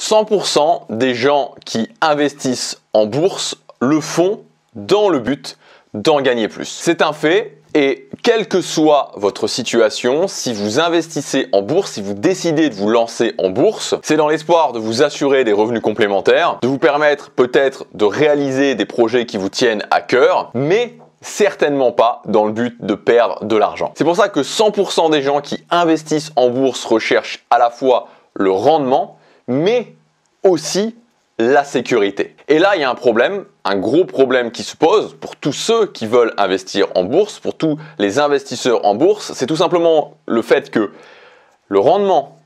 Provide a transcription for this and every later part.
100% des gens qui investissent en bourse le font dans le but d'en gagner plus. C'est un fait et quelle que soit votre situation, si vous investissez en bourse, si vous décidez de vous lancer en bourse, c'est dans l'espoir de vous assurer des revenus complémentaires, de vous permettre peut-être de réaliser des projets qui vous tiennent à cœur, mais certainement pas dans le but de perdre de l'argent. C'est pour ça que 100% des gens qui investissent en bourse recherchent à la fois le rendement, mais aussi la sécurité. Et là, il y a un problème, un gros problème qui se pose pour tous ceux qui veulent investir en bourse, pour tous les investisseurs en bourse, c'est tout simplement le fait que le rendement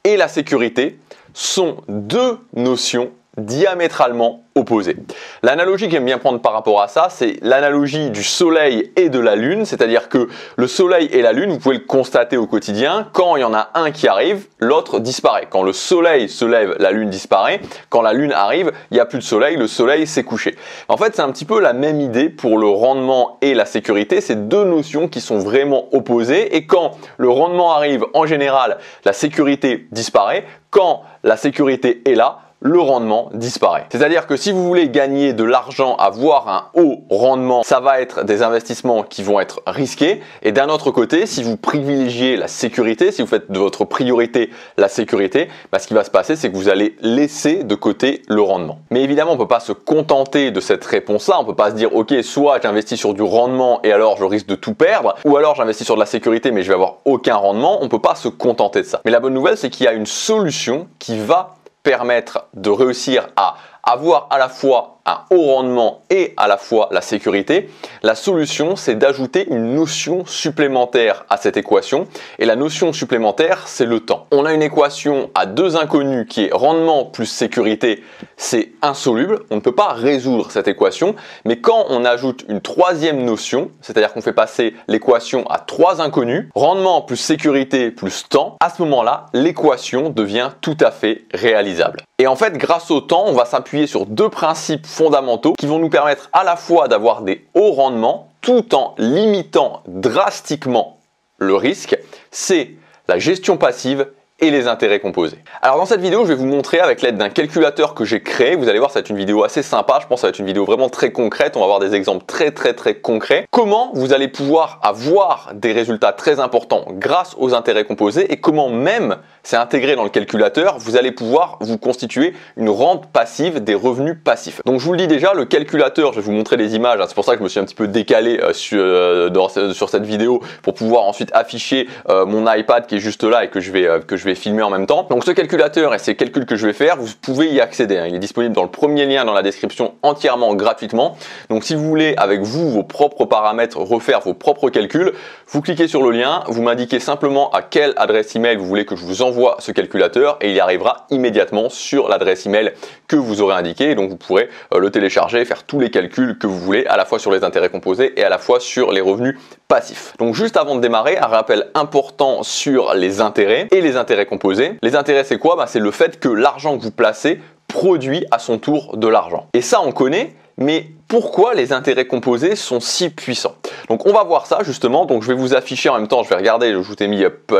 et la sécurité sont deux notions diamétralement opposées. L'analogie que j'aime bien prendre par rapport à ça, c'est l'analogie du soleil et de la lune, c'est-à-dire que le soleil et la lune, vous pouvez le constater au quotidien, quand il y en a un qui arrive, l'autre disparaît. Quand le soleil se lève, la lune disparaît. Quand la lune arrive, il n'y a plus de soleil, le soleil s'est couché. En fait, c'est un petit peu la même idée pour le rendement et la sécurité. C'est deux notions qui sont vraiment opposées et quand le rendement arrive, en général, la sécurité disparaît. Quand la sécurité est là, le rendement disparaît. C'est-à-dire que si vous voulez gagner de l'argent, avoir un haut rendement, ça va être des investissements qui vont être risqués. Et d'un autre côté, si vous privilégiez la sécurité, si vous faites de votre priorité la sécurité, ce qui va se passer, c'est que vous allez laisser de côté le rendement. Mais évidemment, on ne peut pas se contenter de cette réponse-là. On ne peut pas se dire, ok, soit j'investis sur du rendement et alors je risque de tout perdre, ou alors j'investis sur de la sécurité mais je vais avoir aucun rendement. On ne peut pas se contenter de ça. Mais la bonne nouvelle, c'est qu'il y a une solution qui va permettre de réussir à avoir à la fois un haut rendement et à la fois la sécurité. La solution, c'est d'ajouter une notion supplémentaire à cette équation. Et la notion supplémentaire, c'est le temps. On a une équation à deux inconnus qui est rendement plus sécurité, c'est insoluble. On ne peut pas résoudre cette équation. Mais quand on ajoute une troisième notion, c'est-à-dire qu'on fait passer l'équation à trois inconnus, rendement plus sécurité plus temps, à ce moment-là, l'équation devient tout à fait réalisable. Et en fait, grâce au temps, on va s'appuyer sur deux principes fondamentaux qui vont nous permettre à la fois d'avoir des hauts rendements tout en limitant drastiquement le risque. C'est la gestion passive et les intérêts composés. Alors dans cette vidéo, je vais vous montrer avec l'aide d'un calculateur que j'ai créé. Vous allez voir, ça va être une vidéo assez sympa. Je pense que ça va être une vidéo vraiment très concrète. On va avoir des exemples très concrets. Comment vous allez pouvoir avoir des résultats très importants grâce aux intérêts composés et comment même, c'est intégré dans le calculateur, vous allez pouvoir vous constituer une rente passive, des revenus passifs. Donc je vous le dis déjà, le calculateur, je vais vous montrer les images. C'est pour ça que je me suis un petit peu décalé sur cette vidéo pour pouvoir ensuite afficher mon iPad qui est juste là et que je vais filmer en même temps. Donc ce calculateur et ces calculs que je vais faire, vous pouvez y accéder. Il est disponible dans le premier lien dans la description entièrement gratuitement. Donc si vous voulez avec vous, vos propres paramètres, refaire vos propres calculs, vous cliquez sur le lien, vous m'indiquez simplement à quelle adresse email vous voulez que je vous envoie ce calculateur et il y arrivera immédiatement sur l'adresse email que vous aurez indiqué. Et donc vous pourrez le télécharger et faire tous les calculs que vous voulez, à la fois sur les intérêts composés et à la fois sur les revenus passifs. Donc juste avant de démarrer, un rappel important sur les intérêts et les intérêts composés. Les intérêts, c'est quoi? C'est le fait que l'argent que vous placez produit à son tour de l'argent. Et ça, on connaît, mais pourquoi les intérêts composés sont si puissants? Donc on va voir ça justement, donc je vais vous afficher en même temps, je vais regarder,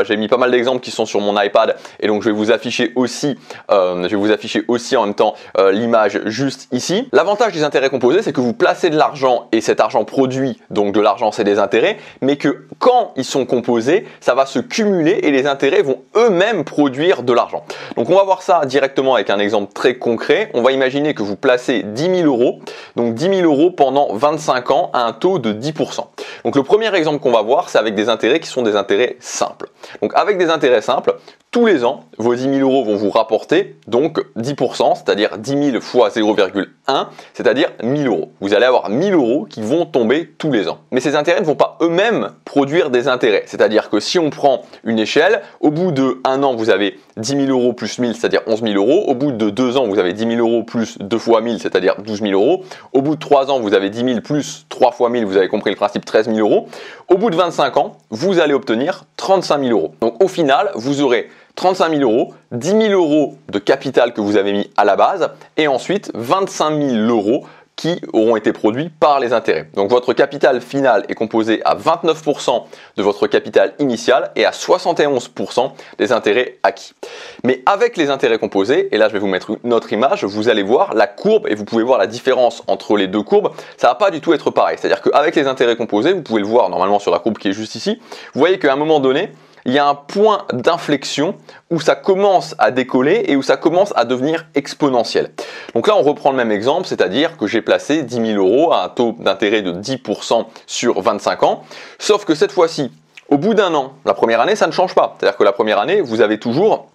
j'ai mis pas mal d'exemples qui sont sur mon iPad et donc je vais vous afficher aussi en même temps l'image juste ici. L'avantage des intérêts composés, c'est que vous placez de l'argent et cet argent produit, donc de l'argent c'est des intérêts, mais que quand ils sont composés, ça va se cumuler et les intérêts vont eux-mêmes produire de l'argent. Donc on va voir ça directement avec un exemple très concret. On va imaginer que vous placez 10 000 euros, donc 10 000 euros pendant 25 ans à un taux de 10%. Donc le premier exemple qu'on va voir, c'est avec des intérêts qui sont des intérêts simples. Donc avec des intérêts simples, tous les ans, vos 10 000 euros vont vous rapporter donc 10%, c'est-à-dire 10 000 fois 0,1, c'est-à-dire 1 000 euros. Vous allez avoir 1 000 euros qui vont tomber tous les ans. Mais ces intérêts ne vont pas eux-mêmes produire des intérêts. C'est-à-dire que si on prend une échelle, au bout de 1 an, vous avez 10 000 euros plus 1000, c'est-à-dire 11 000 euros. Au bout de 2 ans, vous avez 10 000 euros plus 2 fois 1000, c'est-à-dire 12 000 euros. Au bout de 3 ans, vous avez 10 000 plus 3 fois 1000, vous avez compris le principe, 13 000 euros. Au bout de 25 ans, vous allez obtenir 35 000 euros. Donc au final, vous aurez 35 000 euros, 10 000 euros de capital que vous avez mis à la base et ensuite 25 000 euros qui auront été produits par les intérêts. Donc votre capital final est composé à 29% de votre capital initial et à 71% des intérêts acquis. Mais avec les intérêts composés, et là je vais vous mettre une autre image, vous allez voir la courbe et vous pouvez voir la différence entre les deux courbes, ça va pas du tout être pareil. C'est-à-dire qu'avec les intérêts composés, vous pouvez le voir normalement sur la courbe qui est juste ici, vous voyez qu'à un moment donné, il y a un point d'inflexion où ça commence à décoller et où ça commence à devenir exponentiel. Donc là, on reprend le même exemple, c'est-à-dire que j'ai placé 10 000 euros à un taux d'intérêt de 10% sur 25 ans, sauf que cette fois-ci, au bout d'un an, la première année, ça ne change pas. C'est-à-dire que la première année, vous avez toujours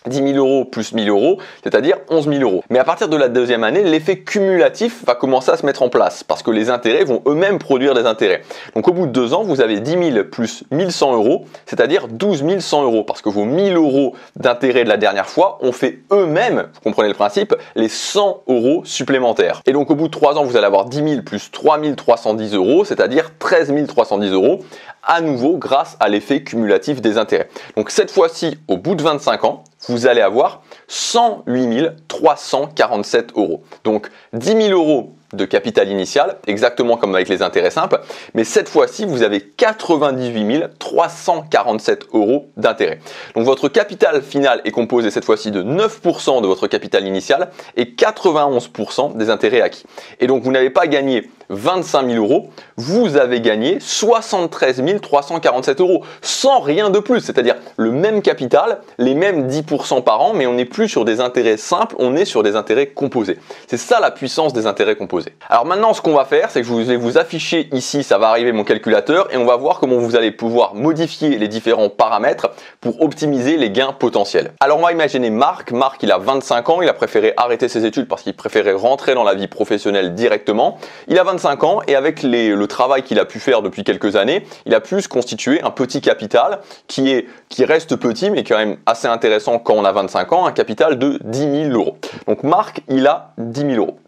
10 000 euros plus 1 000 euros, c'est-à-dire 11 000 euros. Mais à partir de la deuxième année, l'effet cumulatif va commencer à se mettre en place parce que les intérêts vont eux-mêmes produire des intérêts. Donc au bout de 2 ans, vous avez 10 000 plus 1 100 euros, c'est-à-dire 12 100 euros parce que vos 1 000 euros d'intérêt de la dernière fois ont fait eux-mêmes, vous comprenez le principe, les 100 euros supplémentaires. Et donc au bout de 3 ans, vous allez avoir 10 000 plus 3 310 euros, c'est-à-dire 13 310 euros, à nouveau grâce à l'effet cumulatif des intérêts. Donc cette fois-ci, au bout de 25 ans, vous allez avoir 108 347 euros. Donc 10 000 euros de capital initial, exactement comme avec les intérêts simples, mais cette fois-ci, vous avez 98 347 euros d'intérêt. Donc votre capital final est composé cette fois-ci de 9% de votre capital initial et 91% des intérêts acquis. Et donc vous n'avez pas gagné 25 000 euros, vous avez gagné 73 347 euros, sans rien de plus, c'est-à-dire le même capital, les mêmes 10% par an, mais on n'est plus sur des intérêts simples, on est sur des intérêts composés. C'est ça la puissance des intérêts composés. Alors maintenant, ce qu'on va faire, c'est que je vais vous afficher ici, ça va arriver mon calculateur, et on va voir comment vous allez pouvoir modifier les différents paramètres pour optimiser les gains potentiels. Alors on va imaginer Marc. Marc, il a 25 ans, il a préféré arrêter ses études parce qu'il préférait rentrer dans la vie professionnelle directement. Il a 25 ans et avec le travail qu'il a pu faire depuis quelques années, il a pu se constituer un petit capital qui reste petit mais quand même assez intéressant quand on a 25 ans, un capital de 10 000 euros. Donc Marc, il a 10 000 euros.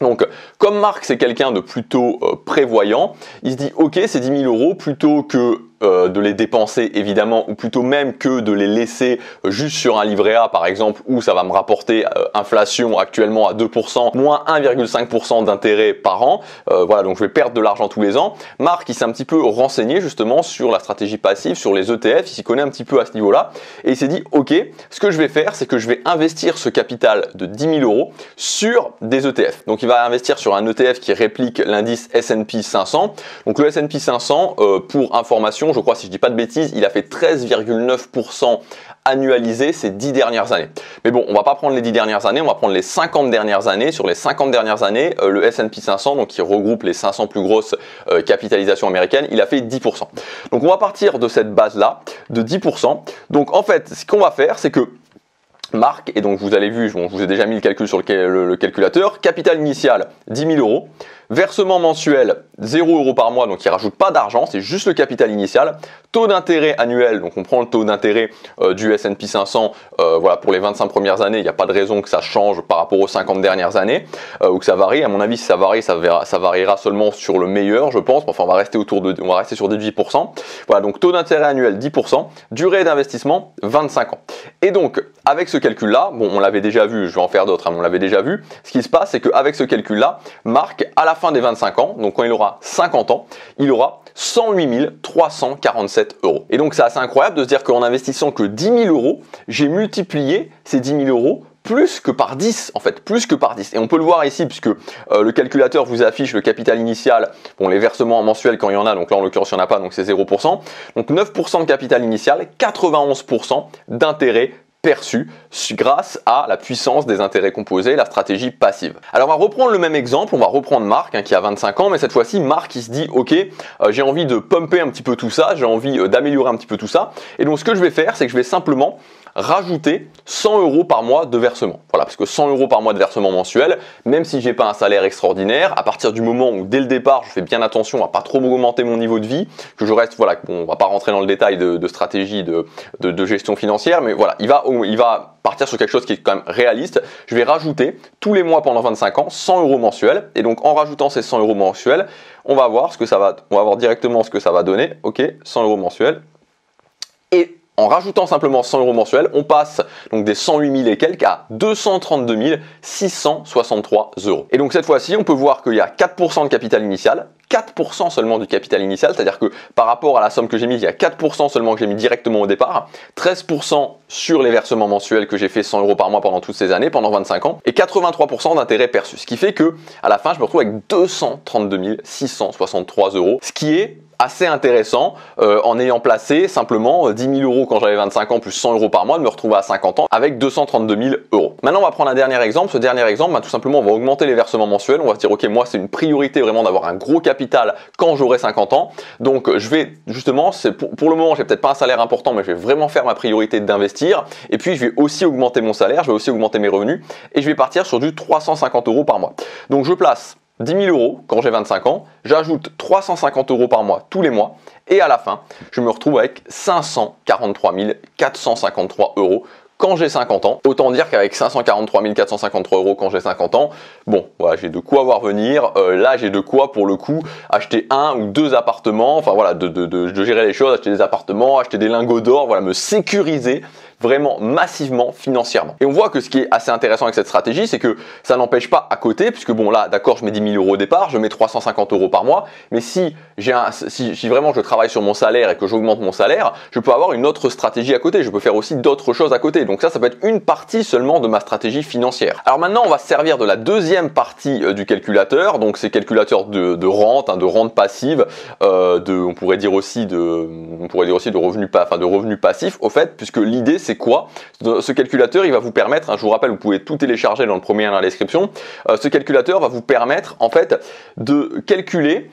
Donc, comme Marc, c'est quelqu'un de plutôt prévoyant, il se dit, ok, ces 10 000 euros, plutôt que de les dépenser évidemment, ou plutôt même que de les laisser juste sur un livret A par exemple, où ça va me rapporter inflation actuellement à 2%, moins 1,5% d'intérêt par an, voilà, donc je vais perdre de l'argent tous les ans. Marc, il s'est un petit peu renseigné justement sur la stratégie passive, sur les ETF, il s'y connaît un petit peu à ce niveau-là, et il s'est dit, ok, ce que je vais faire, c'est que je vais investir ce capital de 10 000 euros sur des ETF. Donc il va investir sur un ETF qui réplique l'indice S&P 500. Donc le S&P 500, pour information, je crois, si je dis pas de bêtises, il a fait 13,9% annualisé ces 10 dernières années. Mais bon, on va pas prendre les 10 dernières années, on va prendre les 50 dernières années. Sur les 50 dernières années, le S&P 500, donc qui regroupe les 500 plus grosses capitalisations américaines, il a fait 10%. Donc on va partir de cette base-là, de 10%. Donc en fait, ce qu'on va faire, c'est que Marc, et donc vous avez vu, je vous ai déjà mis le calcul sur le calculateur, capital initial 10 000 euros, versement mensuel 0 euros par mois, donc il ne rajoute pas d'argent, c'est juste le capital initial, taux d'intérêt annuel, donc on prend le taux d'intérêt du S&P 500, voilà, pour les 25 premières années, il n'y a pas de raison que ça change par rapport aux 50 dernières années, ou que ça varie. À mon avis, si ça varie, ça variera seulement sur le meilleur, je pense. Enfin, on va rester sur 18%. Voilà, donc taux d'intérêt annuel 10%, durée d'investissement 25 ans. Et donc, avec ce calcul-là, bon, on l'avait déjà vu, je vais en faire d'autres, hein, mais on l'avait déjà vu. Ce qui se passe, c'est qu'avec ce calcul-là, Marc, à la fin des 25 ans, donc quand il aura 50 ans, il aura 108 347 euros. Et donc c'est assez incroyable de se dire qu'en investissant que 10 000 euros, j'ai multiplié ces 10 000 euros plus que par 10 en fait, plus que par 10. Et on peut le voir ici puisque le calculateur vous affiche le capital initial, bon les versements mensuels quand il y en a, donc là en l'occurrence il n'y en a pas, donc c'est 0%. Donc 9% de capital initial, 91% d'intérêt perçu grâce à la puissance des intérêts composés, la stratégie passive. Alors on va reprendre le même exemple, on va reprendre Marc qui a 25 ans, mais cette fois-ci Marc il se dit ok, j'ai envie de pumper un petit peu tout ça, j'ai envie d'améliorer un petit peu tout ça, et donc ce que je vais faire c'est que je vais simplement rajouter 100 euros par mois de versement. Voilà, parce que 100 euros par mois de versement mensuel, même si j'ai pas un salaire extraordinaire, à partir du moment où dès le départ je fais bien attention à pas trop augmenter mon niveau de vie, que je reste, voilà, bon, on va pas rentrer dans le détail de stratégie de gestion financière, mais voilà, il va partir sur quelque chose qui est quand même réaliste. Je vais rajouter tous les mois pendant 25 ans 100 euros mensuels, et donc en rajoutant ces 100 euros mensuels, on va voir directement ce que ça va donner. Ok, 100 euros mensuels. Et en rajoutant simplement 100 € mensuels, on passe donc des 108 000 et quelques à 232 663 €. Et donc cette fois-ci, on peut voir qu'il y a 4% de capital initial, 4% seulement du capital initial, c'est-à-dire que par rapport à la somme que j'ai mise, il y a 4% seulement que j'ai mis directement au départ, 13% sur les versements mensuels que j'ai fait 100 € par mois pendant toutes ces années, pendant 25 ans, et 83% d'intérêt perçu. Ce qui fait que à la fin, je me retrouve avec 232 663 €, ce qui est assez intéressant en ayant placé simplement 10 000 € quand j'avais 25 ans plus 100 € par mois, de me retrouver à 50 ans avec 232 000 €. Maintenant, on va prendre un dernier exemple. Ce dernier exemple, tout simplement, on va augmenter les versements mensuels. On va se dire, ok, moi, c'est une priorité vraiment d'avoir un gros capital quand j'aurai 50 ans. Donc, je vais justement, pour le moment, j'ai peut-être pas un salaire important, mais je vais vraiment faire ma priorité d'investir. Et puis, je vais aussi augmenter mon salaire, je vais aussi augmenter mes revenus et je vais partir sur du 350 € par mois. Donc, je place 10 000 € quand j'ai 25 ans, j'ajoute 350 € par mois tous les mois et à la fin, je me retrouve avec 543 453 € quand j'ai 50 ans. Autant dire qu'avec 543 453 € quand j'ai 50 ans, bon, voilà, j'ai de quoi voir venir. Là, j'ai de quoi, pour le coup, acheter 1 ou 2 appartements, enfin voilà, de gérer les choses, acheter des appartements, acheter des lingots d'or, voilà, me sécuriser vraiment massivement financièrement. Et on voit que ce qui est assez intéressant avec cette stratégie, c'est que ça n'empêche pas à côté, puisque bon là, d'accord, je mets 10 000 € au départ, je mets 350 € par mois, mais si vraiment je travaille sur mon salaire et que j'augmente mon salaire, je peux avoir une autre stratégie à côté, je peux faire aussi d'autres choses à côté. Donc ça peut être une partie seulement de ma stratégie financière. Alors maintenant, on va se servir de la deuxième partie du calculateur, donc c'est calculateur de rente, de rente passive, on pourrait dire aussi de revenus passifs, au fait, puisque l'idée c'est quoi? Ce calculateur, il va vous permettre, je vous rappelle, vous pouvez tout télécharger dans le premier lien dans la description. Ce calculateur va vous permettre en fait de calculer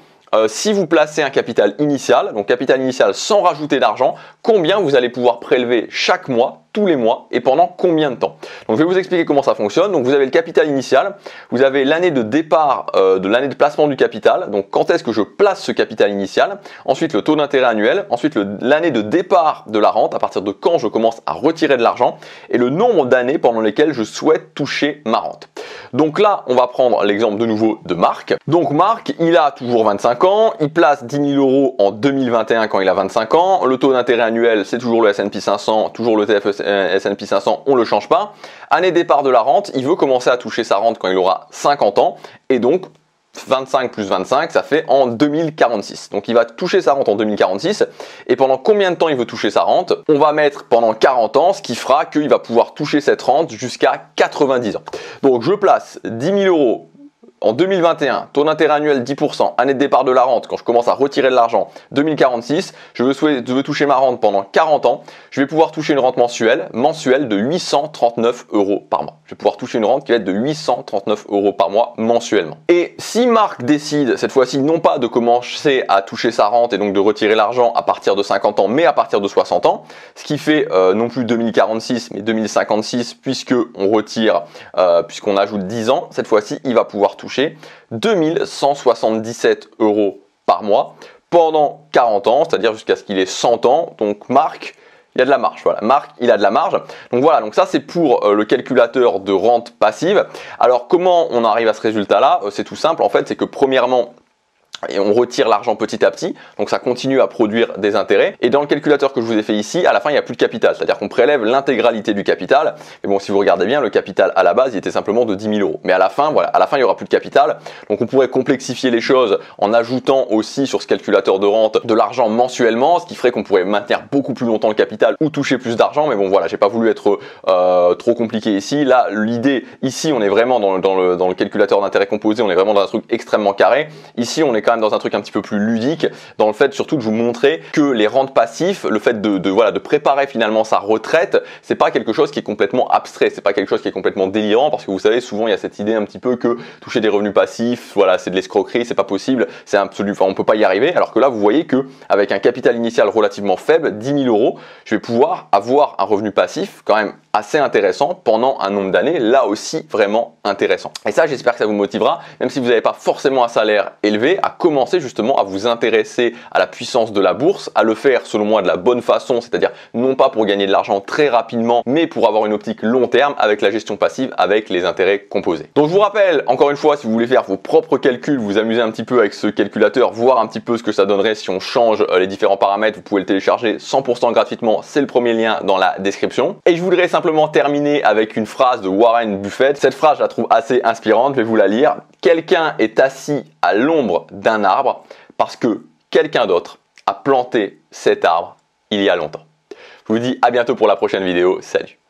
si vous placez un capital initial, donc capital initial sans rajouter d'argent, combien vous allez pouvoir prélever chaque mois, tous les mois et pendant combien de temps. Donc je vais vous expliquer comment ça fonctionne. Donc vous avez le capital initial, vous avez l'année de départ de l'année de placement du capital, donc quand est-ce que je place ce capital initial, ensuite le taux d'intérêt annuel, ensuite l'année de départ de la rente, à partir de quand je commence à retirer de l'argent, et le nombre d'années pendant lesquelles je souhaite toucher ma rente. Donc là, on va prendre l'exemple de nouveau de Marc. Donc Marc, il a toujours 25 ans, il place 10 000 € en 2021 quand il a 25 ans, le taux d'intérêt annuel, c'est toujours le S&P 500, toujours le S&P 500, on le change pas. Année départ de la rente, il veut commencer à toucher sa rente quand il aura 50 ans, et donc 25 plus 25, ça fait en 2046. Donc il va toucher sa rente en 2046. Et pendant combien de temps il veut toucher sa rente? On va mettre pendant 40 ans, ce qui fera qu'il va pouvoir toucher cette rente jusqu'à 90 ans. Donc je place 10 000 € en 2021, taux d'intérêt annuel 10%, année de départ de la rente, quand je commence à retirer de l'argent, 2046, je veux toucher ma rente pendant 40 ans, je vais pouvoir toucher une rente mensuelle de 839 € par mois. Je vais pouvoir toucher une rente qui va être de 839 € par mois mensuellement. Et si Marc décide, cette fois-ci, non pas de commencer à toucher sa rente et donc de retirer l'argent à partir de 50 ans, mais à partir de 60 ans, ce qui fait non plus 2046, mais 2056, puisqu'on ajoute 10 ans, cette fois-ci, il va pouvoir toucher 2177 € par mois pendant 40 ans, c'est-à-dire jusqu'à ce qu'il ait 100 ans. Donc Marc, il a de la marge. Voilà, Marc, il a de la marge. Donc voilà, donc ça c'est pour le calculateur de rente passive. Alors comment on arrive à ce résultat-là? C'est tout simple en fait, c'est que premièrement, et on retire l'argent petit à petit, donc ça continue à produire des intérêts. Et dans le calculateur que je vous ai fait ici, à la fin il n'y a plus de capital, c'est-à-dire qu'on prélève l'intégralité du capital. Et bon, si vous regardez bien, le capital à la base il était simplement de 10 000 €. Mais à la fin, voilà, il n'y aura plus de capital. Donc on pourrait complexifier les choses en ajoutant aussi sur ce calculateur de rente de l'argent mensuellement, ce qui ferait qu'on pourrait maintenir beaucoup plus longtemps le capital ou toucher plus d'argent. Mais bon voilà, j'ai pas voulu être trop compliqué ici. Là, l'idée ici, on est vraiment dans le calculateur d'intérêt composé, on est vraiment dans un truc extrêmement carré. Ici, on est quand même dans un truc un petit peu plus ludique, dans le fait surtout de vous montrer que les rentes passifs, le fait de préparer finalement sa retraite, c'est pas quelque chose qui est complètement abstrait, c'est pas quelque chose qui est complètement délirant, parce que vous savez, souvent il y a cette idée un petit peu que toucher des revenus passifs, voilà, c'est de l'escroquerie, c'est pas possible, c'est absolu, enfin on peut pas y arriver, alors que là vous voyez que avec un capital initial relativement faible, 10 000 €, je vais pouvoir avoir un revenu passif quand même assez intéressant pendant un nombre d'années, là aussi vraiment intéressant. Et ça, j'espère que ça vous motivera, même si vous n'avez pas forcément un salaire élevé, à commencer justement à vous intéresser à la puissance de la bourse, à le faire selon moi de la bonne façon, c'est-à-dire non pas pour gagner de l'argent très rapidement, mais pour avoir une optique long terme avec la gestion passive, avec les intérêts composés. Donc je vous rappelle, encore une fois, si vous voulez faire vos propres calculs, vous amuser un petit peu avec ce calculateur, voir un petit peu ce que ça donnerait si on change les différents paramètres, vous pouvez le télécharger 100% gratuitement, c'est le premier lien dans la description. Et je voudrais simplement terminer avec une phrase de Warren Buffett. Cette phrase, je la trouve assez inspirante, je vais vous la lire. Quelqu'un est assis à l'ombre d'un arbre parce que quelqu'un d'autre a planté cet arbre il y a longtemps. Je vous dis à bientôt pour la prochaine vidéo. Salut!